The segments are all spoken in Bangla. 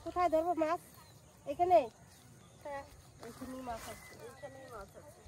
কোথায় ধরবো মাছ? এখানে এখানেই মাছ আছে, এখানেই মাছ আছে।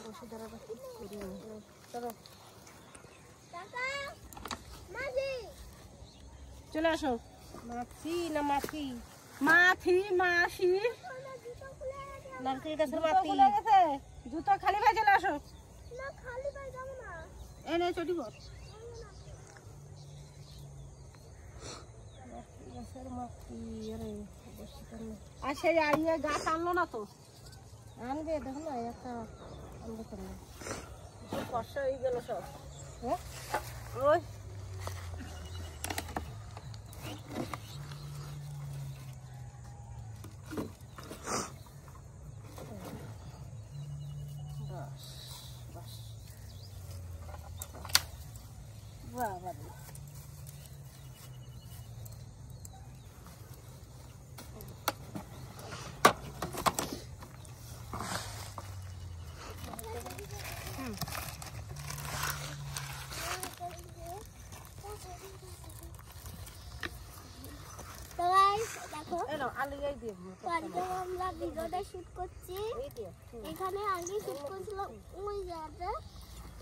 বসে দাঁড়াবো, চলো চলে আসো। মাছি না মাছি? মাছি মাছি নারকেল গাছের মাছি গেছে। জুতো খালি ভাই চলে আসো। এনে চটি বল আর সেই আড়িয়ে গাছ আনলো না তো? আনবে, দেখো না একটা আনবে কেন? কষ্ট হয়ে গেল সব। হ্যাঁ ওই বাবা আমরা ভিডিওটা শুট করছি এখানে, আগে শুট করছিলাম ওই জায়গাটা।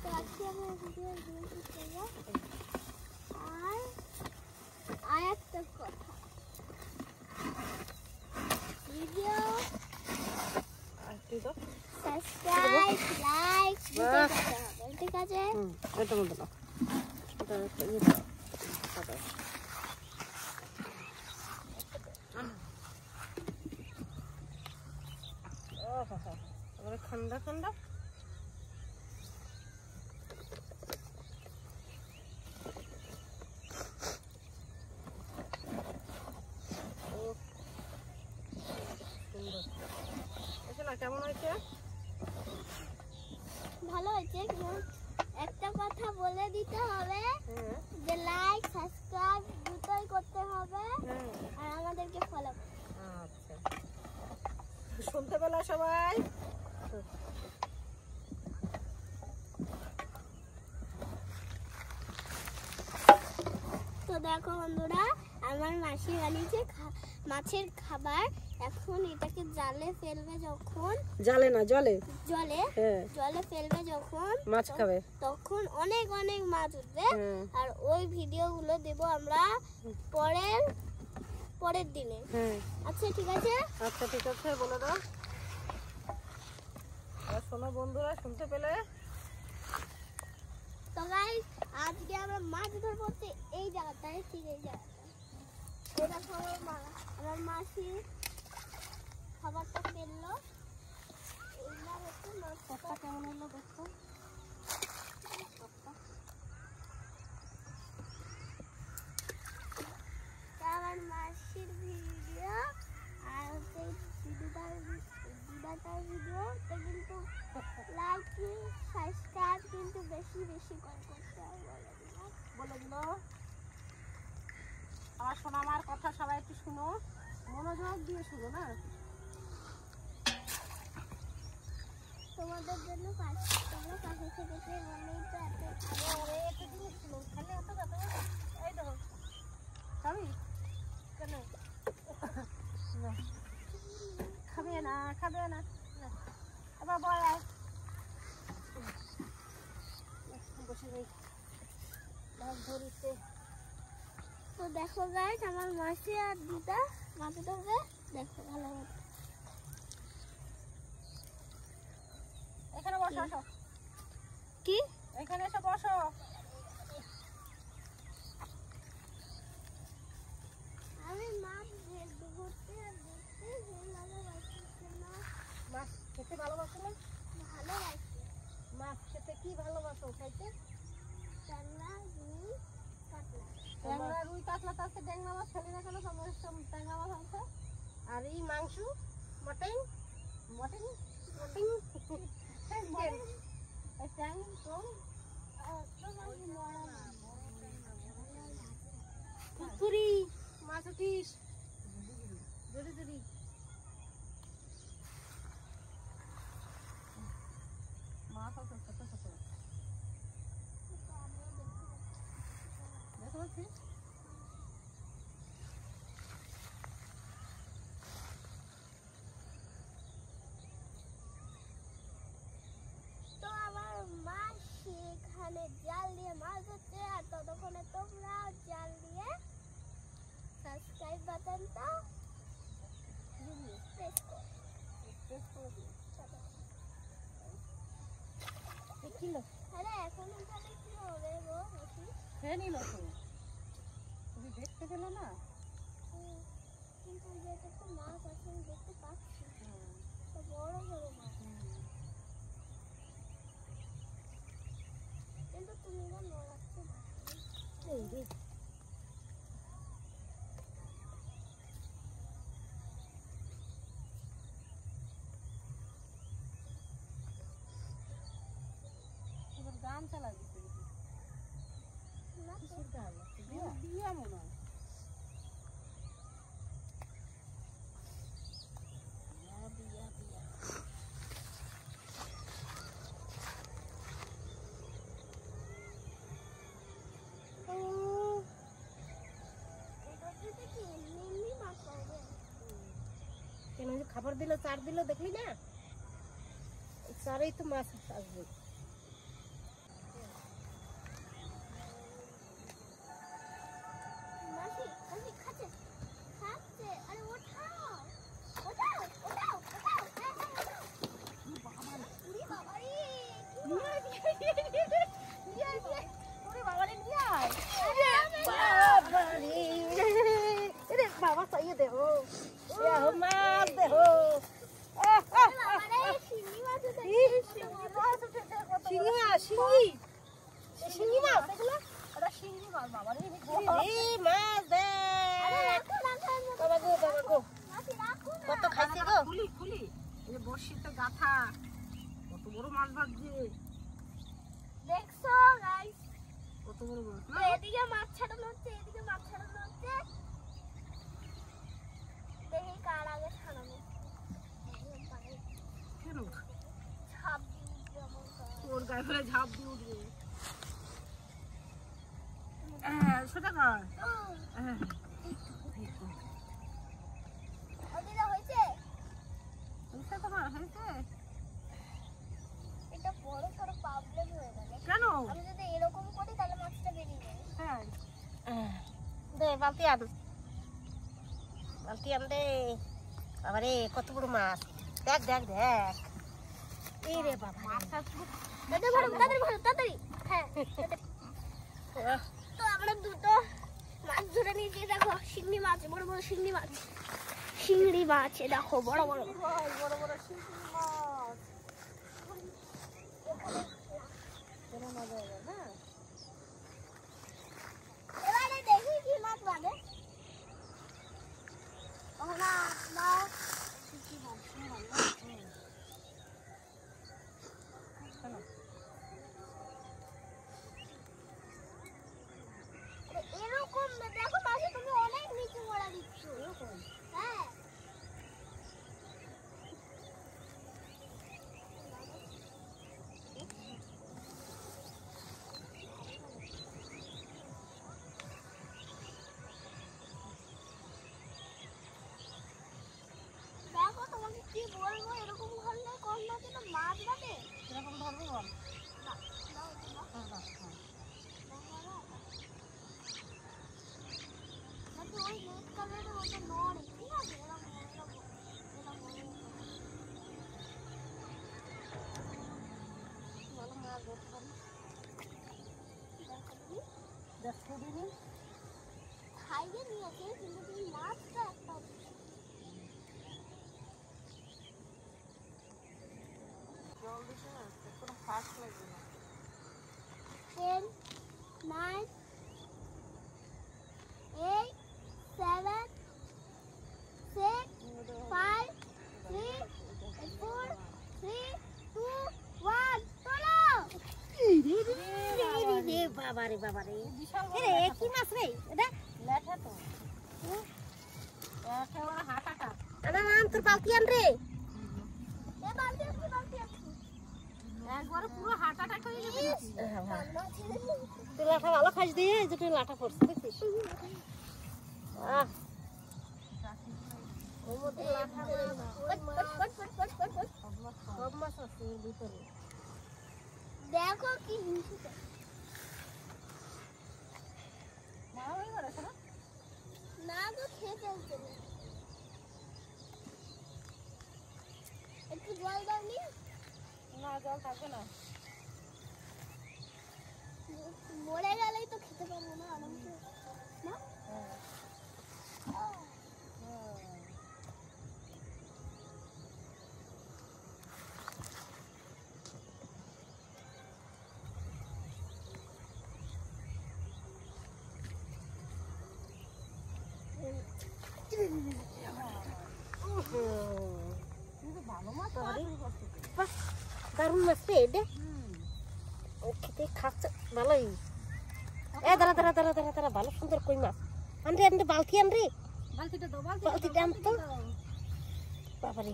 তো আজকে আমরা ভিডিও শুট করবো। আর একটা কথা, ভিডিও সাবস্ক্রাইব লাইক ঠিক আছে? এটা মতো না, এটা একটা ইয়ে দাও। ঠান্ডা ঠান্ডা কেমন হয়েছে? ভালো হয়েছে। একটা কথা বলে দিতে হবে যে লাইক সাবস্ক্রাইব দুটোই করতে হবে আর আমাদেরকে ফলো করতে হবে। আচ্ছা শুনতে পেলা সবাই? তো দেখো বন্ধুরা, আমার মাসি বানিয়েছে মাছের খাবার। এখন এটাকে জালে ফেলবে যখন, জালে না জলে, জলে জলে ফেলবে যখন মাছ খাবে, তখন অনেক অনেক মাছ উঠবে। আর ওই ভিডিওগুলো দেব আমরা পরের দিনে। আচ্ছা ঠিক আছে? আচ্ছা ঠিক আছে, বলে দাও। শোনো বন্ধুরা, শুনতে পেলে? তো গাইস আজকে আমরা মাছ ধরবো এই জায়গাটায়, ঠিক এই জায়গাটায়। ওটা আমার মাসি খাবারটা ফেললো। এইবার হচ্ছে মাছটা কেমন হলো দেখো। আমার মাসির ভিডিও আর হচ্ছে দিদাটার ভিডিওতে কিন্তু লাইক সাবস্ক্রাইব কিন্তু বেশি বেশি করতে হবে বলে দিল। আমার শোনো, আমার কথা সবাই একটু শুনো, মনোযোগ দিয়ে শুনো না। তোমাদের জন্য তোমরা পাশে থেকে বলেই তো এত জিনিস ছিল। খালি এত কথা এই দেখো খাবি কেন? খাবে না, খাবে না। এবার বল বসে যাই, মাছ ধরিতে। তো দেখো গাইস, আমার মাসি আর দিদা মাছ ধরবে। দেখো ভালো মতো। এখানে বসো, আসো। কি এখানে এসে বসো। আমি মাছ ধরতে আর দেখতে ভালোবাসি না। মাছ খেতে ভালোবাসো না? ভালোবাসি। মাছ খেতে কি ভালোবাসো খাইতে? ট্যাংরা, রুই, কাতলা। ট্যাংরা, রুই, কাতলা। তাতে ট্যাংরা মাছ খেলি না কেন? ট্যাংরা মাছ আছে। আর এই মাংস মটন মটন মটন পুকুরি মাছ উঠিস ধরে ধরি মাছ আছে ছোট ছোট দেখো পাচ্ছিস তো আমার মা সেখানে জাল দিয়ে মাছ ধরছে আর ততক্ষণে তোমরাও জাল দিয়ে সাবস্ক্রাইব বাটনটা প্রেস করো। আরে এখন তাহলে কি হবে গো নাকি? খেয়ে নিল তো তুমি দেখতে গেলে না কিন্তু ওই যে একটা মাছ আছে আমি দেখতে পাচ্ছি তো বড় বড় মাছ কিন্তু তুমি না নড়াচ্ছ এই রে এবার গান চালা দিতে না তো কিসের গান লাগছে দিয়া মনে হয় দিয়া দিয়া এটা কি এমনি মাছ পাবে কেন যে খাবার দিল চার দিল দেখলি না এই চারেই তো মাছ আসবে মাসি মাসি খাচ্ছে খাচ্ছে আরে ওঠাও ওঠাও ওঠাও ওঠাও হ্যাঁ হ্যাঁ ওঠাও উড়ি বাবারে ওরে বাবা রে নিয়ে আয় বাবা রে বাবা চাইয়ে দে ও মাছ দে হো বাবারে শিঙি মাছ শিঙি মাছ শিঙি মাছ এগুলো ওটা শিঙি মাছ বাবা রে এই মাছ দে আরে রাখো রাখো বাবা গো মাসি রাখো না কত খাইছে গো খুলি এই বর্ষিতে গাথা কত বড় মাছ ভাগছে দেখছো গাইস কত বড় মাছ তো এদিকে মাছ ছাড়ানো হচ্ছে এদিকে মাছ ছাড়ানো হচ্ছে দেখি কার আগে ছাড়ানো কেন ছাপ দিয়ে উঠবে আমার গায়ে। ওর গায়ে ফেলে ঝাঁপ দিয়ে উঠবে সোজা কর ওদিকে হয়েছে হয়েছে তোমার হয়েছে এটা বড় সড় প্রবলেম হয়ে গেল কেন আমি যদি এরকম করি তাহলে মাছটা বেরিয়ে যাবে হ্যাঁ দে বালতি আন দে বাবারে কত বড় মাছ দেখ দেখ দেখ এই রে বাবা মাছটা তাড়াতাড়ি ভরো তাড়াতাড়ি হ্যাঁ তাড়াতাড়ি। তো আমরা দুটো মাছ ধরে নিয়েছি দেখো শিঙি মাছ বড় বড় শিঙি মাছ শিঙড়ি মাছ এ দেখো বড় বড় বড় বড় শিঙি মাছ কেন মজা হবে না এবারে দেখি কি মাছ বাঁধে না না এরকম দেখো মাছে তুমি অনেক নিচে মোড়া দিচ্ছ হ্যাঁ দেখো তোমাকে কি বলবো এরকম করলে কম না কেন মাছ বাঁধে এরকম ধরবো বল না দাও দাও যাতে ওই রেড কালারের মতো নড়ে ঠিক আছে এরকম ভালো মাছ ধরতে পারি দেখো তুমি দেখতে দিনি খাইয়ে নিয়েছে কিন্তু তুমি মাছটা একটা জল দিতে না কোনো ফাঁস লাগবে না 10 9 8 7 6 বাবারে বাবারে এরে এ কি মাছ রে এটা লেঠা তো লেঠা ওরা হাটাটা আনা নাম তোর বালতি আন রে এ বালতি আছে একবারে পুরো হাটাটা করে যাবে তুই লাঠা ভালো খাস দিয়ে এই যে তুই লাঠা পড়ছিস দেখছিস আহ ওর মধ্যে লাঠা করে না সব মাছ আছে এর ভিতরে দেখো কি হিংসুটে মা ওই করে না না তো খেতে হচ্ছে না একটু জল দাওনি না জল থাকবে না মরে গেলেই তো খেতে পারবো না আরামসে না ভালো মাছ দারুণ মাছ রে এটা ও খেতে খাচ্ছে ভালোই এ দাঁড়া দাঁড়া দাঁড়া দাঁড়া দাঁড়া ভালো সুন্দর কই মাছ আনরে আনরে বালতি আনরে বালতিটা আন তো বাবারে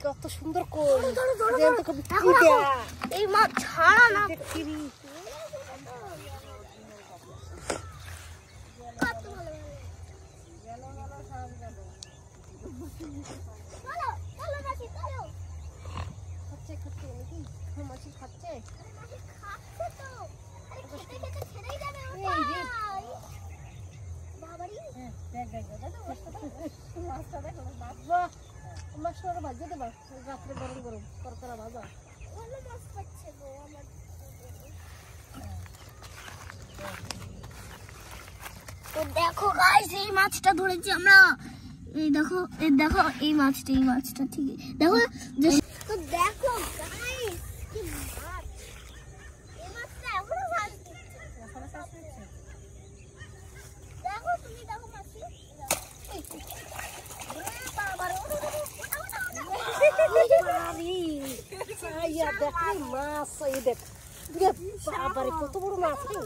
কত সুন্দর কই এই মাছ ছাড়া না কত ভালো চলো চলো মাছি চলো খাচ্ছে খাচ্ছে নাকি মাছি খাচ্ছে মাছি খাচ্ছে তো আরে খেতে খেতে ছেড়েই যাবে এই রে। বাবারি দেখ দেখ দেখ মাছটা দেখো বাবা মাছটা ভাজতে দেবা রাত্রে গরম গরম তরকারি ভাজা ভালো মাছ পাচ্ছে গো আমার তো দেখো গাইস এই মাছটা ধরেছি আমরা এই দেখো এই মাছটা ঠিক দেখো তো দেখো গাইস কি মাছ এই মাছটা এখনো মাছ দেখো তুমি দেখো মাছি মাছ এই দেখ বাবারে কত বড় মাছ রে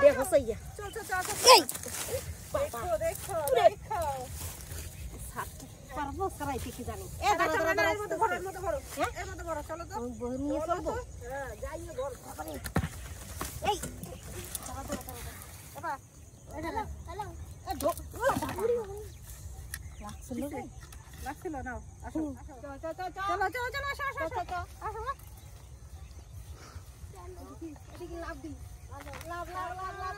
দেখো সাইয়া পারবো সরাইতে কি জানি নিয়ে চলবো এই হ্যালো লাগছিল না আসো চলো চলো চলো চলো আসো আসো আসো আসো এদিকে লাভ দিই লাভ লাভ লাভ লাভ